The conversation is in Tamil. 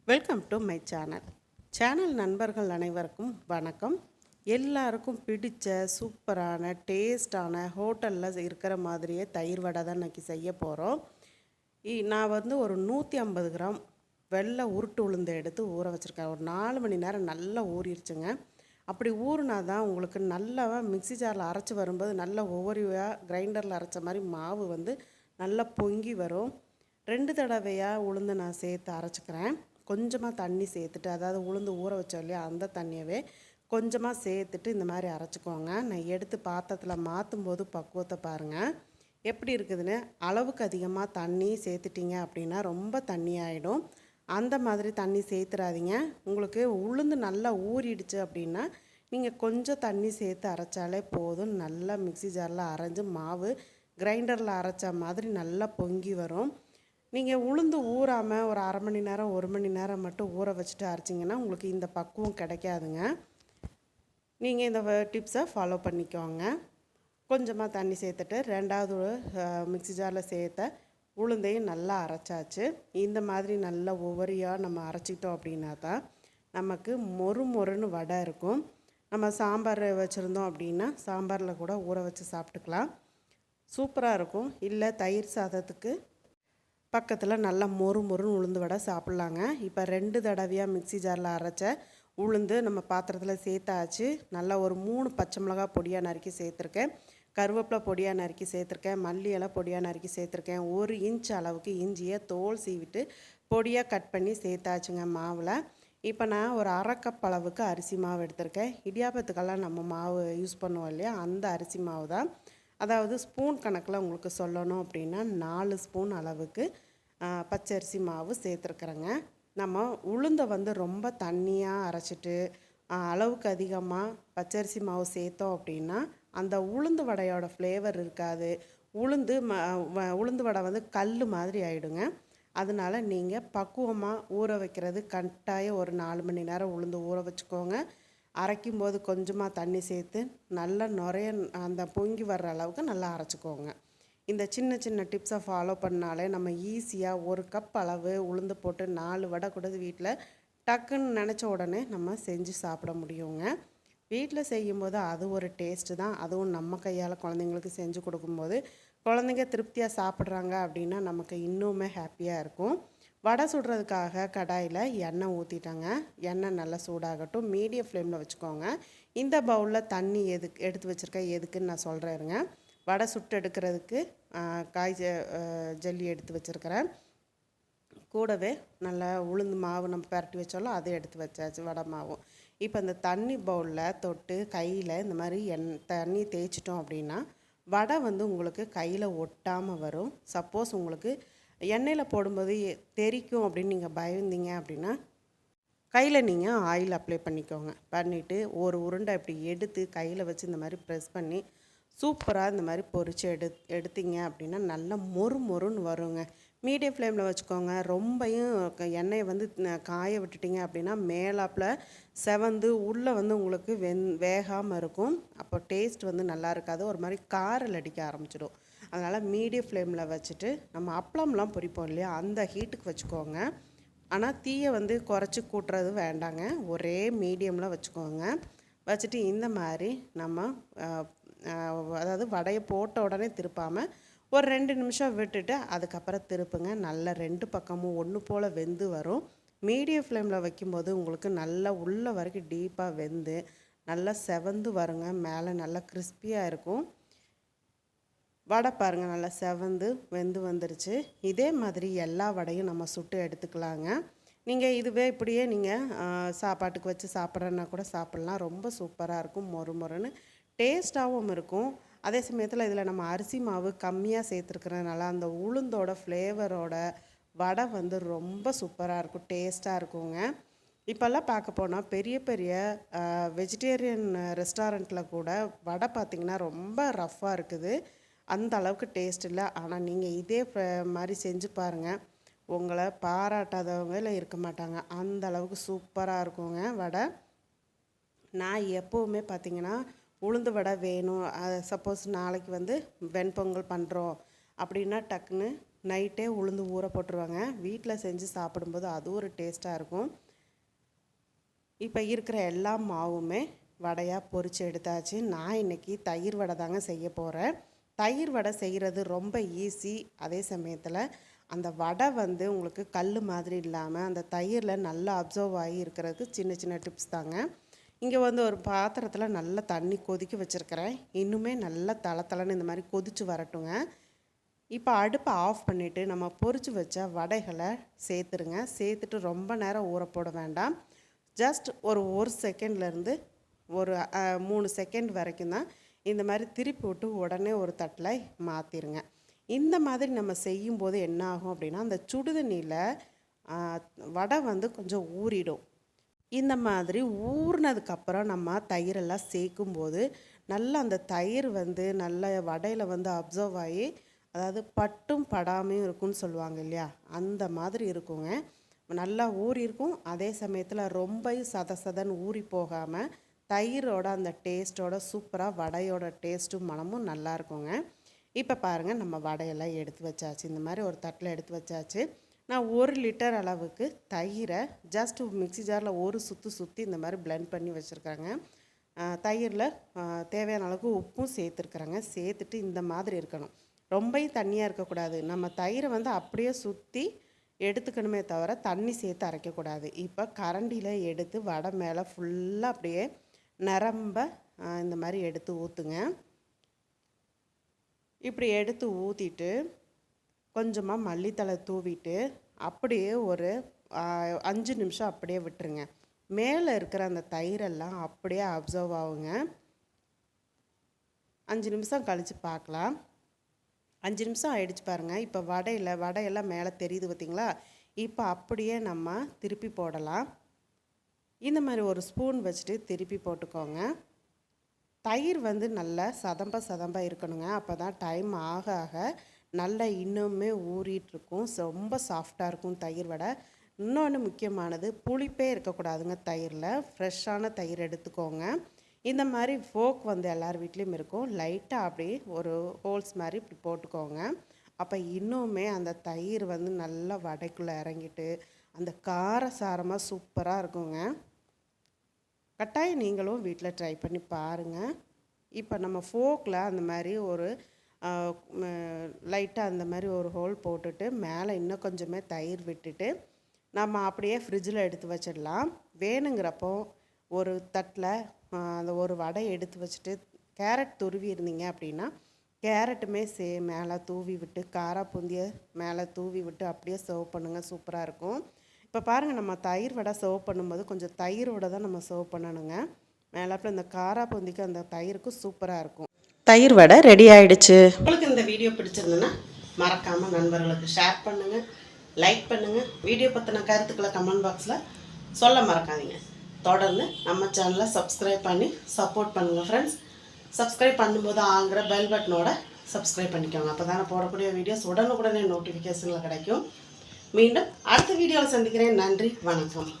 வெல்கம் டு மை சேனல் நண்பர்கள் அனைவருக்கும் வணக்கம். எல்லாருக்கும் பிடிச்ச சூப்பரான டேஸ்டான ஹோட்டலில் இருக்கிற மாதிரியே தயிர் வடை தான் இன்றைக்கி செய்ய போகிறோம். நான் ஒரு 150 கிராம் வெள்ளை உருட்டு உளுந்து எடுத்து ஊற வச்சுருக்கேன். ஒரு 4 மணி நேரம் நல்லா ஊறிடுச்சுங்க. அப்படி ஊறினா தான் உங்களுக்கு நல்லா மிக்ஸி ஜாரில் அரைச்சி வரும்போது நல்லா ஒவ்வொருவையாக கிரைண்டரில் அரைச்ச மாதிரி மாவு நல்லா பொங்கி வரும். 2 தடவையாக உளுந்து நான் சேர்த்து அரைச்சிக்கிறேன். கொஞ்சமாக தண்ணி சேர்த்துட்டு, அதாவது உளுந்து ஊற வச்சோம் இல்லையா, அந்த தண்ணியவே கொஞ்சமாக சேர்த்துட்டு இந்த மாதிரி அரைச்சிக்கோங்க. நான் எடுத்து பாத்திரத்தில் மாற்றும் போது பக்குவத்தை பாருங்கள் எப்படி இருக்குதுன்னு. அளவுக்கு அதிகமாக தண்ணி சேர்த்துட்டிங்க அப்படின்னா ரொம்ப தண்ணி ஆகிடும். அந்த மாதிரி தண்ணி சேர்த்துறாதீங்க. உங்களுக்கு உளுந்து நல்லா ஊறிடுச்சு அப்படின்னா நீங்கள் கொஞ்சம் தண்ணி சேர்த்து அரைச்சாலே போதும். நல்லா மிக்ஸி ஜாரில் அரைஞ்சி மாவு கிரைண்டரில் அரைச்ச மாதிரி நல்லா பொங்கி வரும். நீங்கள் உளுந்து ஊறாமல் ஒரு அரை மணி நேரம் 1 மணி நேரம் மட்டும் ஊற வச்சுட்டு அரைச்சிங்கன்னா உங்களுக்கு இந்த பக்குவம் கிடைக்காதுங்க. நீங்கள் இந்த டிப்ஸை ஃபாலோ பண்ணிக்கோங்க. கொஞ்சமாக தண்ணி சேர்த்துட்டு 2வது மிக்ஸி ஜாரில் சேர்த்த உளுந்தையும் நல்லா அரைச்சாச்சு. இந்த மாதிரி நல்லா ஒவ்வொருயாக நம்ம அரைச்சிட்டோம் அப்படின்னா தான் நமக்கு மொறுன்னு வடை இருக்கும். நம்ம சாம்பார் வச்சுருந்தோம் அப்படின்னா சாம்பாரில் கூட ஊற வச்சு சாப்பிட்டுக்கலாம், சூப்பராக இருக்கும். இல்லை தயிர் சாதத்துக்கு பக்கத்தில் நல்லா மொறுன்னு உளுந்து வடை சாப்பிட்லாங்க. இப்போ 2 தடவையாக மிக்ஸி ஜாரில் அரைச்ச உளுந்து நம்ம பாத்திரத்தில் சேர்த்தாச்சு. நல்லா ஒரு 3 பச்சை மிளகா பொடியாக நறுக்கி சேர்த்துருக்கேன், கருவேப்பிலை பொடியாக நறுக்கி சேர்த்துருக்கேன், மல்லி இலை பொடியாக நறுக்கி சேர்த்துருக்கேன். 1 இன்ச் அளவுக்கு இஞ்சியை தோல் சீவிட்டு பொடியாக கட் பண்ணி சேர்த்தாச்சுங்க மாவில். இப்போ நான் ஒரு அரை கப் அளவுக்கு அரிசி மாவு எடுத்திருக்கேன். இடியாப்பத்துக்கெல்லாம் நம்ம மாவு யூஸ் பண்ணுவோம் இல்லையா, அந்த அரிசி மாவு தான். அதாவது ஸ்பூன் கணக்கில் உங்களுக்கு சொல்லணும் அப்படின்னா 4 ஸ்பூன் அளவுக்கு பச்சரிசி மாவு சேர்த்துருக்குறேங்க. நம்ம உளுந்தை ரொம்ப தண்ணியாக அரைச்சிட்டு அளவுக்கு அதிகமாக பச்சரிசி மாவு சேர்த்தோம் அப்படின்னா அந்த உளுந்து வடையோட ஃப்ளேவர் இருக்காது. உளுந்து வடை கல் மாதிரி ஆகிடுங்க. அதனால் நீங்கள் பக்குவமாக ஊற வைக்கிறது கட்டாயம் ஒரு 4 மணி நேரம் உளுந்து ஊற வச்சுக்கோங்க. அரைக்கும் போது கொஞ்சமாக தண்ணி சேர்த்து நல்லா நுரைய அந்த பொங்கி வர்ற அளவுக்கு நல்லா அரைச்சிக்கோங்க. இந்த சின்ன சின்ன டிப்ஸை ஃபாலோ பண்ணாலே நம்ம ஈஸியாக 1 கப் அளவு உளுந்து போட்டு 4 வடை கூட வீட்டில் டக்குன்னு நினச்ச உடனே நம்ம செஞ்சு சாப்பிட முடியுங்க. வீட்டில் செய்யும்போது அது ஒரு டேஸ்ட்டு தான். அதுவும் நம்ம கையால் குழந்தைங்களுக்கு செஞ்சு கொடுக்கும்போது குழந்தைங்க திருப்தியாக சாப்பிட்றாங்க அப்படின்னா நமக்கு இன்னுமே ஹாப்பியாக இருக்கும். வடை சுடுறதுக்காக கடாயில் எண்ணெய் ஊற்றிட்டாங்க. எண்ணெய் நல்லா சூடாகட்டும், மீடியம் ஃப்ளேமில் வச்சுக்கோங்க. இந்த பவுலில் தண்ணி எடுத்து வச்சுருக்கேன், எதுக்குன்னு நான் சொல்கிறேங்க. வடை சுட்டு எடுக்கிறதுக்கு காய் ஜல்லி எடுத்து வச்சுருக்கிறேன். கூடவே நல்லா உளுந்து மாவு நம்ம பரட்டி வச்சாலும் அதை எடுத்து வச்சாச்சு, வடை மாவும். இப்போ இந்த தண்ணி பவுலில் தொட்டு கையில் இந்த மாதிரி தண்ணி தேய்ச்சிட்டோம் அப்படின்னா வடை உங்களுக்கு கையில் ஒட்டாமல் வரும். சப்போஸ் உங்களுக்கு எண்ணெயில் போடும்போது தெரிக்கும் அப்படின்னு நீங்கள் பயந்தீங்க அப்படின்னா கையில் நீங்கள் ஆயில் அப்ளை பண்ணிக்கோங்க. பண்ணிவிட்டு ஒரு உருண்டை இப்படி எடுத்து கையில் வச்சு இந்த மாதிரி ப்ரெஸ் பண்ணி சூப்பராக இந்த மாதிரி பொரித்து எடுத்தீங்க அப்படின்னா நல்லா மொறுன்னு வருங்க. மீடியம் ஃப்ளேமில் வச்சுக்கோங்க. ரொம்பையும் எண்ணெயை காய விட்டுட்டிங்க அப்படின்னா மேலாப்பில் செவந்து உள்ளே உங்களுக்கு வேகாமல் இருக்கும். அப்போ டேஸ்ட் நல்லா இருக்காது, ஒரு மாதிரி காரல் அடிக்க ஆரம்பிச்சிடும். அதனால் மீடியம் ஃப்ளேமில் வச்சுட்டு நம்ம அப்பளம்லாம் பொரிப்போம் இல்லையா, அந்த ஹீட்டுக்கு வச்சுக்கோங்க. ஆனால் தீயை குறைச்சி கூட்டுறது வேண்டாங்க, ஒரே மீடியமில் வச்சுக்கோங்க. வச்சுட்டு இந்த மாதிரி நம்ம அதாவது வடையை போட்ட உடனே திருப்பாமல் ஒரு 2 நிமிஷம் விட்டுட்டு அதுக்கப்புறம் திருப்புங்க. நல்லா 2 பக்கமும் ஒன்று போல் வெந்து வரும். மீடியம் ஃப்ளேமில் வைக்கும்போது உங்களுக்கு நல்லா உள்ள வரைக்கும் டீப்பாக வெந்து நல்லா செவந்து வருங்க. மேலே நல்லா கிறிஸ்பியாக இருக்கும். வடை பாருங்கள் நல்லா செவந்து வெந்து வந்துருச்சு. இதே மாதிரி எல்லா வடையும் நம்ம சுட்டு எடுத்துக்கலாங்க. நீங்கள் இதுவே இப்படியே நீங்கள் சாப்பாட்டுக்கு வச்சு சாப்பிட்றன்னா கூட சாப்பிட்லாம். ரொம்ப சூப்பராக இருக்கும், மொறுன்னு டேஸ்ட்டாகவும் இருக்கும். அதே சமயத்தில் இதில் நம்ம அரிசி மாவு கம்மியாக சேர்த்துருக்கிறதுனால அந்த உளுந்தோட ஃப்ளேவரோட வடை ரொம்ப சூப்பராக இருக்கும், டேஸ்ட்டாக இருக்குங்க. இப்போல்லாம் பார்க்க போனால் பெரிய பெரிய வெஜிடேரியன் ரெஸ்டாரண்ட்டில் கூட வடை பார்த்திங்கன்னா ரொம்ப ரஃப்பாக இருக்குது, அந்த அளவுக்கு டேஸ்ட் இல்லை. ஆனால் நீங்கள் இதே மாதிரி செஞ்சு பாருங்கள், உங்களை பாராட்டாதவங்கள இருக்க மாட்டாங்க, அந்த அளவுக்கு சூப்பராக இருக்குங்க வடை. நான் எப்போவுமே பார்த்திங்கன்னா உளுந்து வடை வேணும், சப்போஸ் நாளைக்கு வெண்பொங்கல் பண்ணுறோம் அப்படின்னா டக்குன்னு நைட்டே உளுந்து ஊற போட்டுருவாங்க. வீட்டில் செஞ்சு சாப்பிடும்போது அது ஒரு டேஸ்ட்டாக இருக்கும். இப்போ இருக்கிற எல்லா மாவுமே வடையாக பொரித்து எடுத்தாச்சு. நான் இன்றைக்கி தயிர் வடை தாங்க செய்ய போகிறேன். தயிர் வடை செய்கிறது ரொம்ப ஈஸி. அதே சமயத்தில் அந்த வடை வந்து உங்களுக்கு கல் மாதிரி இல்லாமல் அந்த தயிரில் நல்லா அப்சர்வ் ஆகி இருக்கிறதுக்கு சின்ன சின்ன டிப்ஸ் தாங்க. இங்கே வந்து ஒரு பாத்திரத்தில் நல்லா தண்ணி கொதிக்க வச்சுருக்கிறேன். இன்னுமே நல்லா தளன்னு இந்த மாதிரி கொதித்து வரட்டுங்க. இப்போ அடுப்பை ஆஃப் பண்ணிவிட்டு நம்ம பொரித்து வச்ச வடைகளை சேர்த்துருங்க. சேர்த்துட்டு ரொம்ப நேரம் ஊற போட வேண்டாம். ஜஸ்ட் ஒரு செகண்ட்லேருந்து ஒரு 3 செகண்ட் வரைக்கும் தான் இந்த மாதிரி திருப்பி விட்டு உடனே ஒரு தட்டில் மாற்றிடுங்க. இந்த மாதிரி நம்ம செய்யும்போது என்ன ஆகும் அப்படின்னா, அந்த சுடுதண்ணியில் வடை வந்து கொஞ்சம் ஊறிடும். இந்த மாதிரி ஊறினதுக்கப்புறம் நம்ம தயிரெல்லாம் சேர்க்கும்போது நல்லா அந்த தயிர் வந்து நல்ல வடையில் வந்து அப்சர்வ் ஆகி, அதாவது பட்டும் படாமையும் இருக்கும்னு சொல்லுவாங்க இல்லையா, அந்த மாதிரி இருக்குங்க. நல்லா ஊறி இருக்கும். அதே சமயத்தில் ரொம்ப சதன்னு ஊறி போகாமல் தயிரோட அந்த டேஸ்ட்டோட சூப்பராக வடையோட டேஸ்ட்டும் மனமும் நல்லா இருக்குங்க. இப்போ பாருங்கள், நம்ம வடையெல்லாம் எடுத்து வச்சாச்சு. இந்த மாதிரி ஒரு தட்டில் எடுத்து வச்சாச்சு. நான் 1 லிட்டர் அளவுக்கு தயிரை ஜஸ்ட் மிக்ஸி ஜாரில் ஒரு சுற்றி இந்த மாதிரி பிளெண்ட் பண்ணி வச்சுருக்காங்க. தயிரில் தேவையான அளவுக்கு உப்பும் சேர்த்துருக்குறேங்க. சேர்த்துட்டு இந்த மாதிரி இருக்கணும். ரொம்பவும் தண்ணியாக இருக்கக்கூடாது. நம்ம தயிரை வந்து அப்படியே சுற்றி எடுத்துக்கணுமே தவிர தண்ணி சேர்த்து அரைக்கக்கூடாது. இப்போ கரண்டியில் எடுத்து வடை மேலே ஃபுல்லாக அப்படியே நிரம்ப இந்த மாதிரி எடுத்து ஊற்றுங்க. இப்படி எடுத்து ஊற்றிட்டு கொஞ்சமாக மல்லித்தழை தூவிட்டு அப்படியே ஒரு 5 நிமிஷம் அப்படியே விட்டுருங்க. மேலே இருக்கிற அந்த தயிரெல்லாம் அப்படியே அப்சர்வ் ஆகுங்க. 5 நிமிஷம் கழித்து பார்க்கலாம். 5 நிமிஷம் ஆகிடுச்சு பாருங்கள். இப்போ வடையெல்லாம் மேலே தெரியுது பார்த்திங்களா? இப்போ அப்படியே நம்ம திருப்பி போடலாம். இந்த மாதிரி ஒரு ஸ்பூன் வச்சுட்டு திருப்பி போட்டுக்கோங்க. தயிர் வந்து நல்லா சதம்ப இருக்கணுங்க. அப்போ தான் டைம் ஆக ஆக நல்லா இன்னுமே ஊறிட்டுருக்கும். ரொம்ப சாஃப்டாக இருக்கும் தயிர் வடை. இன்னொன்று முக்கியமானது, புளிப்பே இருக்கக்கூடாதுங்க தயிரில். ஃப்ரெஷ்ஷான தயிர் எடுத்துக்கோங்க. இந்த மாதிரி ஃபோக் வந்து எல்லார் வீட்லேயும் இருக்கும். லைட்டாக அப்படி ஒரு ஹோல்ஸ் மாதிரி இப்படி போட்டுக்கோங்க. அப்போ இன்னுமே அந்த தயிர் வந்து நல்லா வடைக்குள்ளே இறங்கிட்டு அந்த காரசாரமாக சூப்பராக இருக்குங்க. கட்டாயம் நீங்களும் வீட்டில் ட்ரை பண்ணி பாருங்கள். இப்போ நம்ம ஃபோக்கில் அந்த மாதிரி ஒரு லைட்டாக அந்த மாதிரி ஒரு ஹோல் போட்டுட்டு மேலே இன்னும் கொஞ்சமே தயிர் விட்டுட்டு நம்ம அப்படியே ஃப்ரிட்ஜில் எடுத்து வச்சிடலாம். வேணுங்கிறப்போ ஒரு தட்டில் அந்த ஒரு வடை எடுத்து வச்சுட்டு கேரட் துருவி இருந்தீங்க அப்படின்னா கேரட்டுமே மேலே தூவி விட்டு காரா பூந்திய மேலே தூவி விட்டு அப்படியே சர்வ் பண்ணுங்கள். சூப்பராக இருக்கும். இப்போ பாருங்கள், நம்ம தயிர் வடை சர்வ் பண்ணும்போது கொஞ்சம் தயிரோடு தான் நம்ம சர்வ் பண்ணணுங்க. மேலாப்பில் இந்த காரா பூந்திக்கு அந்த தயிருக்கு சூப்பராக இருக்கும். தயிர் வடை ரெடி ஆகிடுச்சு. உங்களுக்கு இந்த வீடியோ பிடிச்சிருந்துன்னா மறக்காமல் நண்பர்களுக்கு ஷேர் பண்ணுங்கள், லைக் பண்ணுங்கள். வீடியோ பற்றின கருத்துக்களை கமெண்ட் பாக்ஸில் சொல்ல மறக்காதீங்க. தொடர்ந்து நம்ம சேனலை சப்ஸ்கிரைப் பண்ணி சப்போர்ட் பண்ணுங்கள் ஃப்ரெண்ட்ஸ். சப்ஸ்கிரைப் பண்ணும்போது ஆங்கிற பெல் பட்டனோட சப்ஸ்கிரைப் பண்ணிக்கோங்க. அப்போ தானே போடக்கூடிய வீடியோஸ் உடனுக்குடனே நோட்டிஃபிகேஷனில் கிடைக்கும். மீண்டும் அடுத்த வீடியோவில் சந்திக்கிறேன். நன்றி, வணக்கம்.